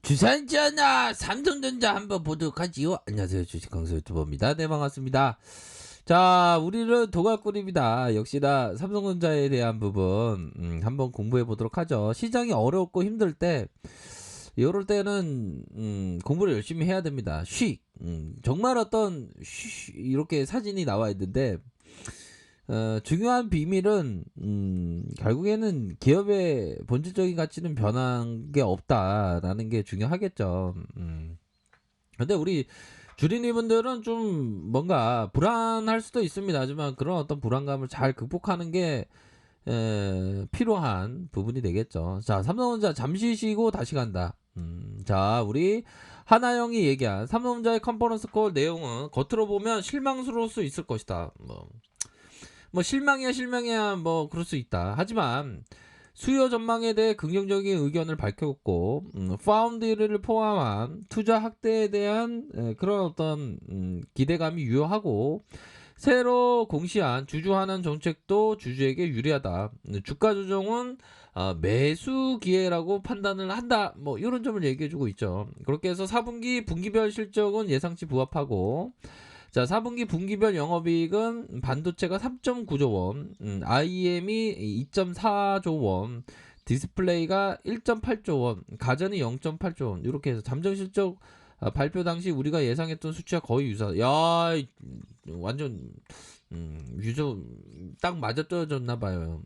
주산전자 삼성전자 한번 보도록 하지요. 안녕하세요, 주식강사 유튜버입니다. 네, 반갑습니다. 자, 우리는 도갈꾼입니다. 역시나 삼성전자에 대한 부분 한번 공부해 보도록 하죠. 시장이 어렵고 힘들 때 이럴 때는 공부를 열심히 해야 됩니다. 정말 어떤 이렇게 사진이 나와 있는데 중요한 비밀은 결국에는 기업의 본질적인 가치는 변한 게 없다라는 게 중요하겠죠. 근데 우리 주린이분들은 좀 뭔가 불안할 수도 있습니다. 하지만 그런 어떤 불안감을 잘 극복하는 게 필요한 부분이 되겠죠. 자, 삼성전자 잠시 쉬고 다시 간다. 자, 우리 하나영이 얘기한 삼성전자의 컨퍼런스 콜 내용은 겉으로 보면 실망스러울 수 있을 것이다. 뭐 실망이야 뭐 그럴 수 있다. 하지만 수요 전망에 대해 긍정적인 의견을 밝혔고 파운드를 포함한 투자 확대에 대한 그런 어떤 기대감이 유효하고 새로 공시한 주주환원 정책도 주주에게 유리하다. 주가 조정은 매수 기회라고 판단을 한다. 뭐 이런 점을 얘기해주고 있죠. 그렇게 해서 4분기 분기별 실적은 예상치 부합하고, 자, 4분기 분기별 영업이익은 반도체가 3.9조 원, IM이 2.4조 원, 디스플레이가 1.8조 원, 가전이 0.8조 원. 이렇게 해서 잠정 실적 발표 당시 우리가 예상했던 수치와 거의 유사. 야, 완전 유저 딱 맞아 떨어졌나 봐요.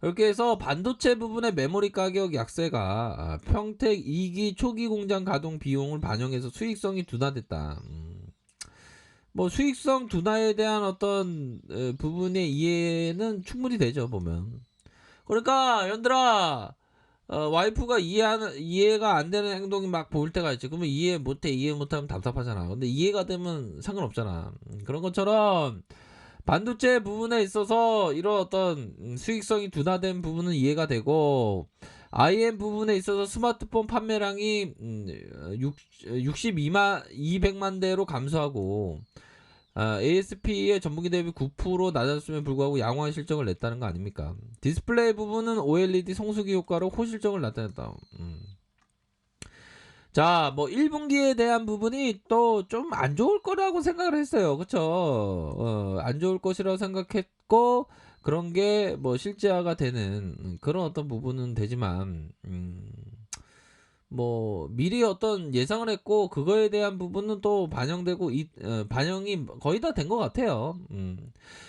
그렇게 해서 반도체 부분의 메모리 가격 약세가 평택 2기 초기 공장 가동 비용을 반영해서 수익성이 둔화됐다. 뭐 수익성 둔화에 대한 어떤 부분의 이해는 충분히 되죠, 보면. 그러니까 연들아, 와이프가 이해가 안 되는 행동이 막 보일 때가 있지. 그러면 이해 못하면 답답하잖아. 근데 이해가 되면 상관없잖아. 그런 것처럼 반도체 부분에 있어서 이런 어떤 수익성이 둔화된 부분은 이해가 되고, IM 부분에 있어서 스마트폰 판매량이 62만 200만 대로 감소하고, ASP의 전분기 대비 9% 낮았음에 불구하고 양호한 실적을 냈다는 거 아닙니까? 디스플레이 부분은 OLED 성수기 효과로 호실적을 나타냈다. 자, 뭐 1분기에 대한 부분이 또 좀 안 좋을 거라고 생각을 했어요. 그쵸? 안 좋을 것이라고 생각했고, 그런 게 뭐 실제화가 되는 그런 어떤 부분은 되지만, 뭐 미리 어떤 예상을 했고 그거에 대한 부분은 또 반영되고 반영이 거의 다 된 것 같아요.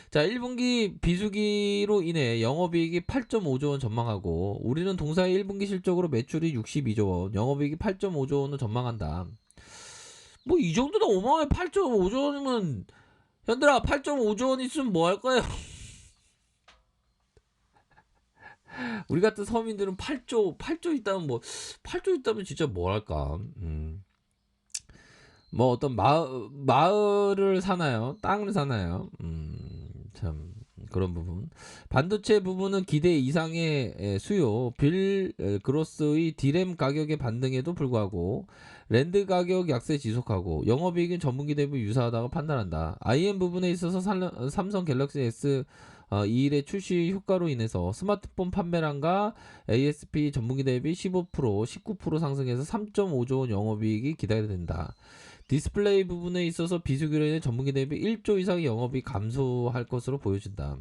자, 1분기 비수기로 인해 영업이익이 8.5조 원 전망하고, 우리는 동사의 1분기 실적으로 매출이 62조 원, 영업이익이 8.5조 원을 전망한다. 뭐 이 정도는 어마어마해. 8.5조 원이면 현들아 8.5조 원 있으면 뭐 할 거예요? 우리 같은 서민들은 8조 있다면 뭐 8조 있다면 진짜 뭐 할까? 뭐 어떤 마을을 사나요? 땅을 사나요? 참 그런 부분. 반도체 부분은 기대 이상의 수요, 빌 그로스의 디램 가격의 반등에도 불구하고 랜드 가격 약세 지속하고 영업이익은 전분기 대비 유사하다고 판단한다. IM 부분에 있어서 삼성 갤럭시 S 2일의 출시 효과로 인해서 스마트폰 판매량과 ASP 전분기 대비 15%, 19% 상승해서 3.5조 원 영업이익이 기대된다. 디스플레이 부분에 있어서 비수기로 인해 전분기 대비 1조 이상의 영업이 감소할 것으로 보여진다.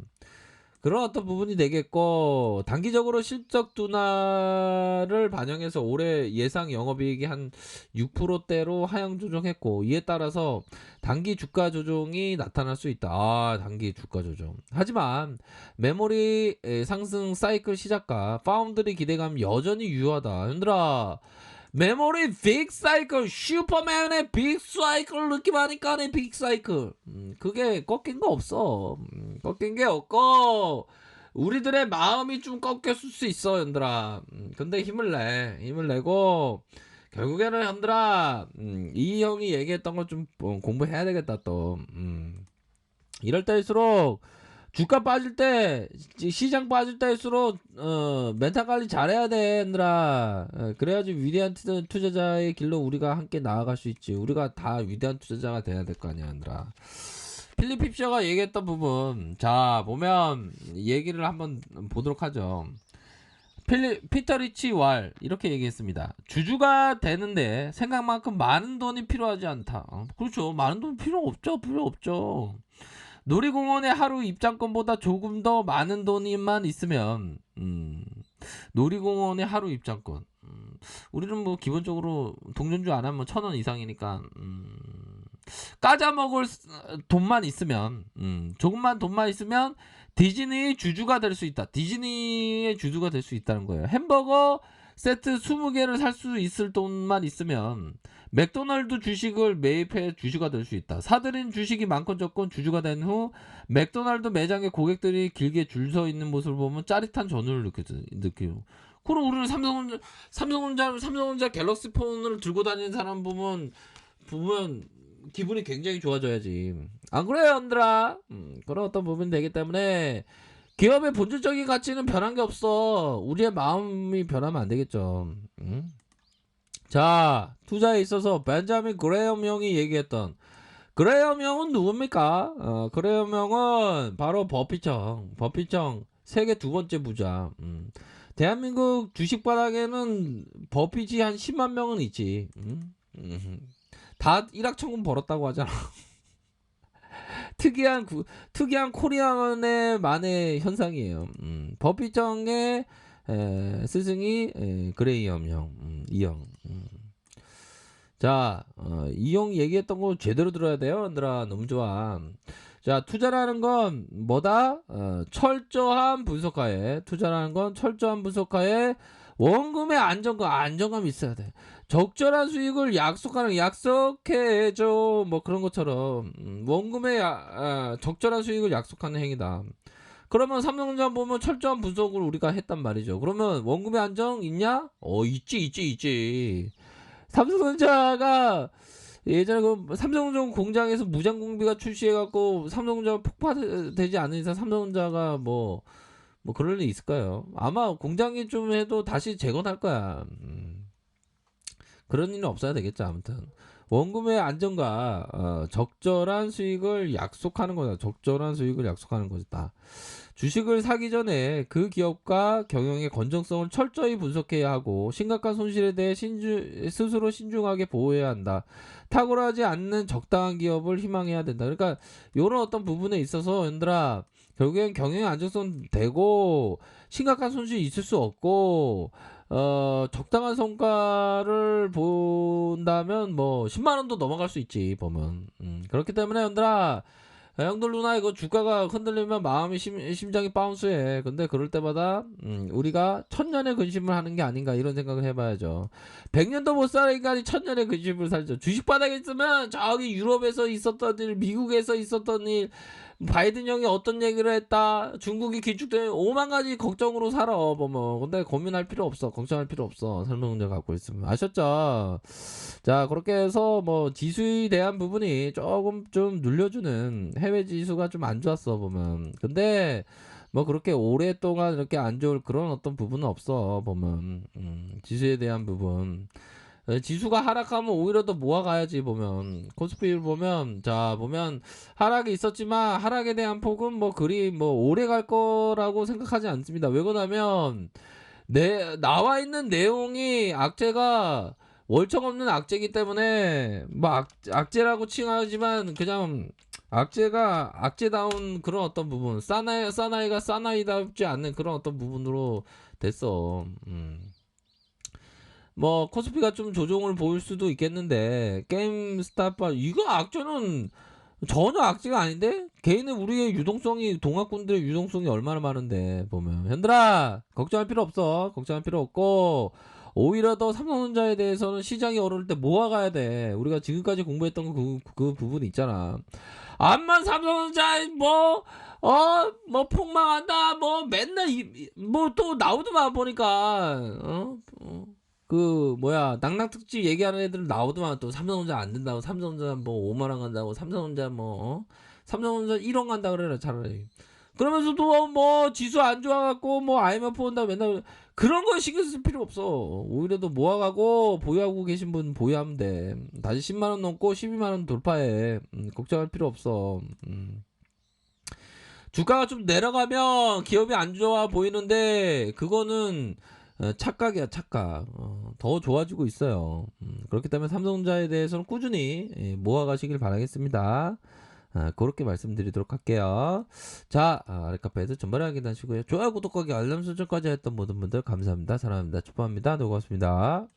그런 어떤 부분이 되겠고, 단기적으로 실적 둔화를 반영해서 올해 예상 영업이익이 한 6%대로 하향 조정했고, 이에 따라서 단기 주가 조정이 나타날 수 있다. 단기 주가 조정. 하지만 메모리 상승 사이클 시작과 파운드리 기대감 여전히 유효하다. 현들아, 메모리 빅 사이클, 슈퍼맨의 빅 사이클 느낌 하니까네. 빅 사이클 그게 꺾인 거 없어. 꺾인 게 없고 우리들의 마음이 좀 꺾였을 수 있어, 현들아. 근데 힘을 내고 결국에는 현들아, 이 형이 얘기했던 거 좀 공부해야 되겠다 또. 이럴 때일수록 주가 빠질 때, 시장 빠질 때일수록 멘탈 관리 잘해야 돼, 얘들아. 그래야지 위대한 투자자의 길로 우리가 함께 나아갈 수 있지. 우리가 다 위대한 투자자가 돼야 될 거 아니야, 얘들아. 필립 힙셔가 얘기했던 부분, 자 보면 얘기를 한번 보도록 하죠. 피터 리치 왈 이렇게 얘기했습니다. 주주가 되는데 생각만큼 많은 돈이 필요하지 않다. 그렇죠. 많은 돈 필요 없죠. 놀이공원의 하루 입장권보다 조금 더 많은 돈이만 있으면 놀이공원의 하루 입장권. 우리는 뭐 기본적으로 동전주 안 하면 1,000원 이상이니까 까자 먹을 돈만 있으면 조금만 돈만 있으면 디즈니의 주주가 될 수 있다. 디즈니의 주주가 될 수 있다는 거예요. 햄버거 세트 20개를 살 수 있을 돈만 있으면 맥도날드 주식을 매입해 주주가 될 수 있다. 사들인 주식이 많건 적건 주주가 된 후 맥도날드 매장에 고객들이 길게 줄 서 있는 모습을 보면 짜릿한 전후를 느끼고. 그럼 우리는 삼성전자 갤럭시 폰을 들고 다니는 사람 보면 기분이 굉장히 좋아져야지. 안 그래요, 얘들아? 그런 어떤 부분이 되기 때문에 기업의 본질적인 가치는 변한 게 없어. 우리의 마음이 변하면 안 되겠죠. 자, 투자에 있어서 벤자민 그레엄 형이 얘기했던 그레엄 형은 누굽니까? 그레엄 형은 바로 버핏형 세계 2번째 부자. 대한민국 주식 바닥에는 버핏이 한 10만 명은 있지. 다 일확천금 벌었다고 하잖아. 특이한 코리안의 현상이에요. 버핏형의 스승이 그레이엄 형, 이 형. 자, 이 형 얘기했던 거 제대로 들어야 돼요, 얘들아. 너무 좋아. 자, 투자라는 건 뭐다? 철저한 분석하에 원금의 안정감이 있어야 돼. 적절한 수익을 약속해줘. 뭐 그런 것처럼 원금의 적절한 수익을 약속하는 행위다. 그러면 삼성전자 보면 철저한 분석을 우리가 했단 말이죠. 그러면 원금의 안정 있냐? 있지. 삼성전자가 예전에 그 삼성전자 공장에서 무장공비가 출시해갖고 삼성전자 폭파되지 않는 이상 삼성전자가 뭐 그럴 일 있을까요? 아마 공장이 좀 해도 다시 재건할 거야. 그런 일은 없어야 되겠죠. 아무튼 원금의 안정과 적절한 수익을 약속하는 거다. 주식을 사기 전에 그 기업과 경영의 건전성을 철저히 분석해야 하고 심각한 손실에 대해 스스로 신중하게 보호해야 한다. 탁월하지 않는 적당한 기업을 희망해야 된다. 그러니까 이런 어떤 부분에 있어서 얘들아 결국엔 경영의 안정성 되고 심각한 손실이 있을 수 없고 적당한 성과를 본다면 뭐 10만 원도 넘어갈 수 있지 보면. 그렇기 때문에 얘들아 형들 누나 이거 주가가 흔들리면 마음이 심장이 바운스해. 근데 그럴 때마다 우리가 천년의 근심을 하는 게 아닌가 이런 생각을 해봐야죠. 100년도 못 살 인간이 천년의 근심을 살죠. 주식 바닥에 있으면 저기 유럽에서 있었던 일, 미국에서 있었던 일, 바이든 형이 어떤 얘기를 했다, 중국이 기축된 5만 가지 걱정으로 살아 보면. 근데 고민할 필요 없어, 걱정할 필요 없어. 설명문제 갖고 있으면. 아셨죠? 자, 그렇게 해서 뭐 지수에 대한 부분이 조금 좀 눌려주는, 해외 지수가 좀 안 좋았어 보면. 근데 뭐 그렇게 오랫동안 이렇게 안 좋을 그런 어떤 부분은 없어 보면. 지수에 대한 부분, 지수가 하락하면 오히려 더 모아가야지 보면. 코스피를 보면 하락이 있었지만 하락에 대한 폭은 뭐 그리 뭐 오래 갈 거라고 생각하지 않습니다. 왜 그러냐면 나와 있는 내용이 악재가 월척 없는 악재이기 때문에 뭐 악재라고 칭하지만 그냥 악재다운 그런 어떤 부분, 사나이가 사나이답지 않는 그런 어떤 부분으로 됐어. 뭐 코스피가 좀 조정을 보일 수도 있겠는데 게임스탑 이거 악재는 전혀 악재가 아닌데, 개인의 우리의 유동성이, 동학군들의 유동성이 얼마나 많은데 보면. 현들아 걱정할 필요 없고 오히려 더 삼성전자에 대해서는 시장이 어려울 때 모아가야 돼. 우리가 지금까지 공부했던 그 부분 있잖아. 암만 삼성전자 뭐 폭망한다 뭐 맨날 뭐 또 나오더만 보니까 그 뭐야 낙낙특집 얘기하는 애들 나오더만. 또 삼성전자 안 된다고, 삼성전자 뭐 5만원 간다고, 삼성전자 삼성전자 1원 간다 그래라 차라리. 그러면서도 뭐 지수 안 좋아갖고 뭐 IMF 온다 맨날 그런 거 신경 쓸 필요 없어. 오히려 더 모아가고 보유하고 계신 분 보유하면 돼. 다시 10만원 넘고 12만원 돌파해. 걱정할 필요 없어. 주가가 좀 내려가면 기업이 안 좋아 보이는데 그거는 착각이야 착각. 더 좋아지고 있어요. 그렇기 때문에 삼성전자에 대해서는 꾸준히 모아가시길 바라겠습니다. 그렇게 말씀드리도록 할게요. 자, 아랫카페에서 전반에 확인하시고요. 좋아요, 구독하기, 알람 설정까지 했던 모든 분들 감사합니다. 사랑합니다. 축복합니다. 네, 고맙습니다.